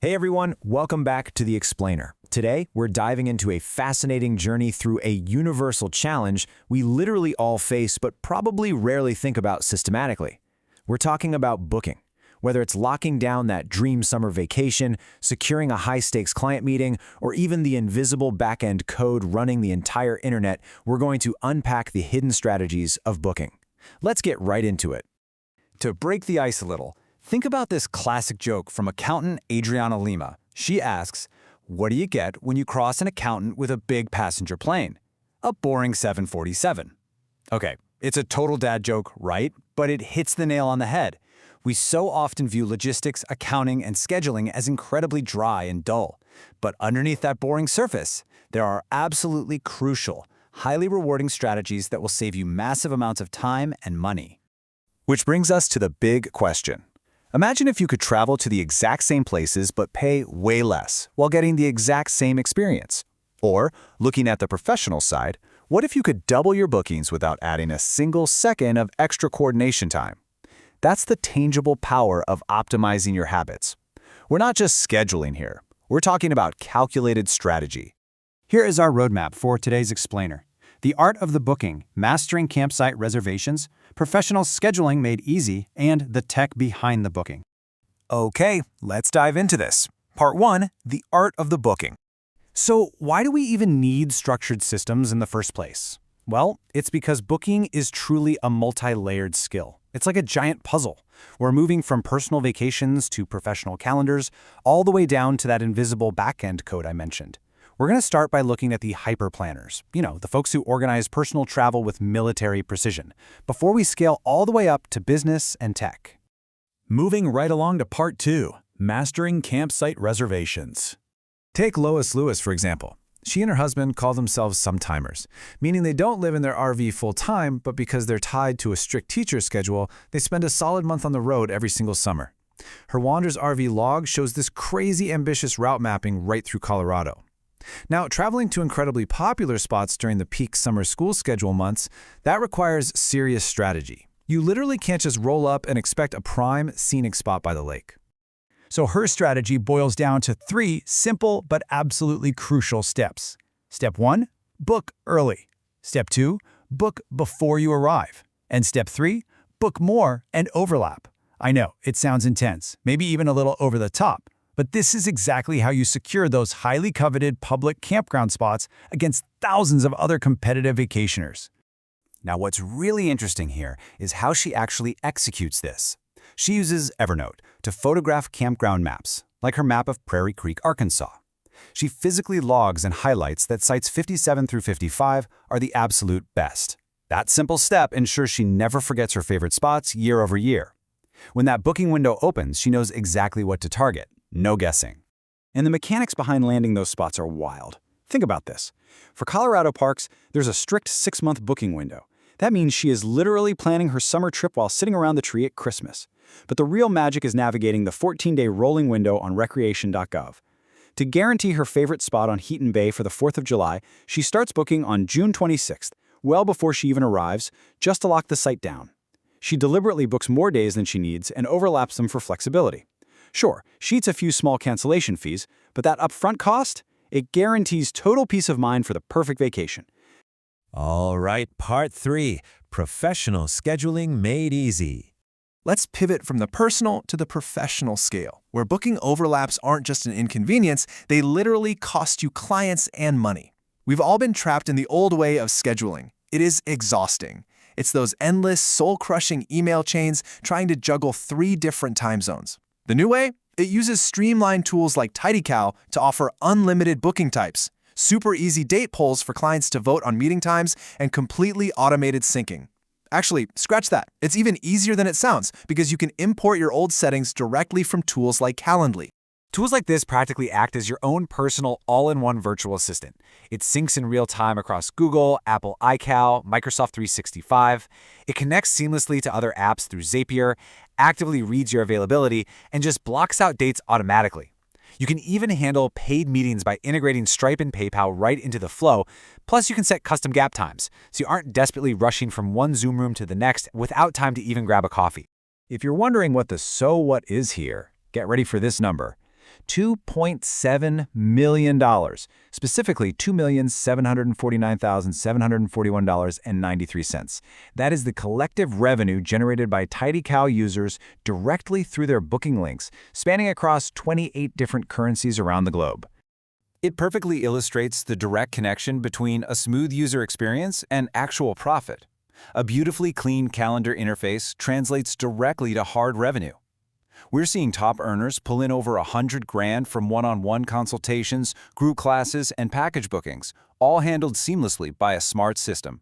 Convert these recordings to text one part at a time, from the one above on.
Hey everyone, welcome back to The Explainer. Today, we're diving into a fascinating journey through a universal challenge we literally all face but probably rarely think about systematically. We're talking about booking. Whether it's locking down that dream summer vacation, securing a high-stakes client meeting, or even the invisible back-end code running the entire internet, we're going to unpack the hidden strategies of booking. Let's get right into it. To break the ice a little, think about this classic joke from accountant Adriana Lima. She asks, what do you get when you cross an accountant with a big passenger plane? A boring 747. Okay, it's a total dad joke, right? But it hits the nail on the head. We so often view logistics, accounting, and scheduling as incredibly dry and dull. But underneath that boring surface, there are absolutely crucial, highly rewarding strategies that will save you massive amounts of time and money. Which brings us to the big question. Imagine if you could travel to the exact same places but pay way less while getting the exact same experience. Or, looking at the professional side, what if you could double your bookings without adding a single second of extra coordination time? That's the tangible power of optimizing your habits. We're not just scheduling here. We're talking about calculated strategy. Here is our roadmap for today's explainer. The art of the booking, mastering campsite reservations, professional scheduling made easy, and the tech behind the booking. Okay, let's dive into this. Part 1, the art of the booking. So why do we even need structured systems in the first place? Well, it's because booking is truly a multi-layered skill. It's like a giant puzzle. We're moving from personal vacations to professional calendars, all the way down to that invisible back-end code I mentioned. We're going to start by looking at the hyper-planners, the folks who organize personal travel with military precision, before we scale all the way up to business and tech. Moving right along to Part 2, Mastering Campsite Reservations. Take Lois Lewis, for example. She and her husband call themselves sometimers, meaning they don't live in their RV full-time, but because they're tied to a strict teacher schedule, they spend a solid month on the road every single summer. Her Wanders RV log shows this crazy ambitious route mapping right through Colorado. Now, traveling to incredibly popular spots during the peak summer school schedule months, that requires serious strategy. You literally can't just roll up and expect a prime, scenic spot by the lake. So her strategy boils down to 3 simple but absolutely crucial steps. Step 1, book early. Step 2, book before you arrive. And step 3, book more and overlap. I know, it sounds intense, maybe even a little over the top, but this is exactly how you secure those highly coveted public campground spots against thousands of other competitive vacationers. Now, what's really interesting here is how she actually executes this. She uses Evernote to photograph campground maps, like her map of Prairie Creek, Arkansas. She physically logs and highlights that sites 57 through 55 are the absolute best. That simple step ensures she never forgets her favorite spots year over year. When that booking window opens, she knows exactly what to target, no guessing. And the mechanics behind landing those spots are wild. Think about this. For Colorado parks, there's a strict 6-month booking window. That means she is literally planning her summer trip while sitting around the tree at Christmas. But the real magic is navigating the 14-day rolling window on recreation.gov. To guarantee her favorite spot on Heaton Bay for the 4th of July, she starts booking on June 26th, well before she even arrives, just to lock the site down. She deliberately books more days than she needs and overlaps them for flexibility. Sure, she eats a few small cancellation fees, but that upfront cost? It guarantees total peace of mind for the perfect vacation. All right, Part 3, Professional Scheduling Made Easy. Let's pivot from the personal to the professional scale, where booking overlaps aren't just an inconvenience, they literally cost you clients and money. We've all been trapped in the old way of scheduling. It is exhausting. It's those endless, soul-crushing email chains trying to juggle 3 different time zones. The new way? It uses streamlined tools like TidyCal to offer unlimited booking types, super easy date polls for clients to vote on meeting times, and completely automated syncing. Actually, scratch that. It's even easier than it sounds because you can import your old settings directly from tools like Calendly. Tools like this practically act as your own personal all-in-one virtual assistant. It syncs in real time across Google, Apple iCal, Microsoft 365. It connects seamlessly to other apps through Zapier, actively reads your availability, and just blocks out dates automatically. You can even handle paid meetings by integrating Stripe and PayPal right into the flow. Plus, you can set custom gap times, so you aren't desperately rushing from one Zoom room to the next without time to even grab a coffee. If you're wondering what the so what is here, get ready for this number. $2.7 million, specifically $2,749,741.93. That is the collective revenue generated by TidyCal users directly through their booking links, spanning across 28 different currencies around the globe. It perfectly illustrates the direct connection between a smooth user experience and actual profit. A beautifully clean calendar interface translates directly to hard revenue. We're seeing top earners pull in over $100,000 from one-on-one consultations, group classes, and package bookings, all handled seamlessly by a smart system.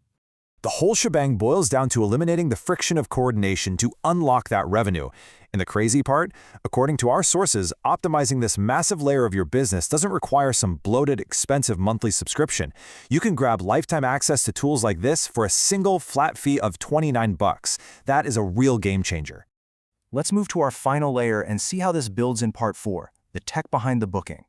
The whole shebang boils down to eliminating the friction of coordination to unlock that revenue. And the crazy part? According to our sources, optimizing this massive layer of your business doesn't require some bloated, expensive monthly subscription. You can grab lifetime access to tools like this for a single flat fee of $29. That is a real game changer. Let's move to our final layer and see how this builds in Part 4, the tech behind the booking.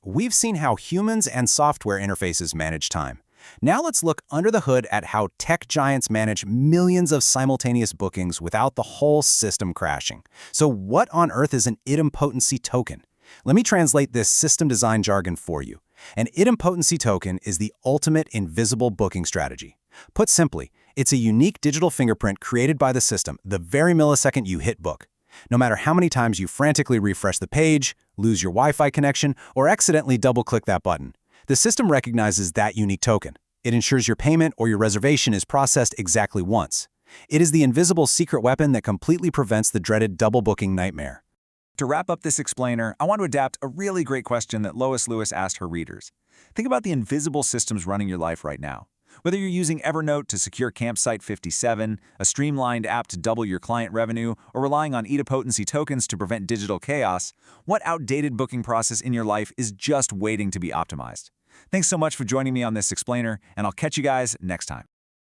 We've seen how humans and software interfaces manage time. Now let's look under the hood at how tech giants manage millions of simultaneous bookings without the whole system crashing. So what on earth is an idempotency token? Let me translate this system design jargon for you. An idempotency token is the ultimate invisible booking strategy. Put simply, it's a unique digital fingerprint created by the system the very millisecond you hit book. No matter how many times you frantically refresh the page, lose your Wi-Fi connection, or accidentally double-click that button, the system recognizes that unique token. It ensures your payment or your reservation is processed exactly once. It is the invisible secret weapon that completely prevents the dreaded double booking nightmare. To wrap up this explainer, I want to adapt a really great question that Lois Lewis asked her readers. Think about the invisible systems running your life right now. Whether you're using Evernote to secure Campsite 57, a streamlined app to double your client revenue, or relying on idempotency tokens to prevent digital chaos, what outdated booking process in your life is just waiting to be optimized? Thanks so much for joining me on this explainer, and I'll catch you guys next time.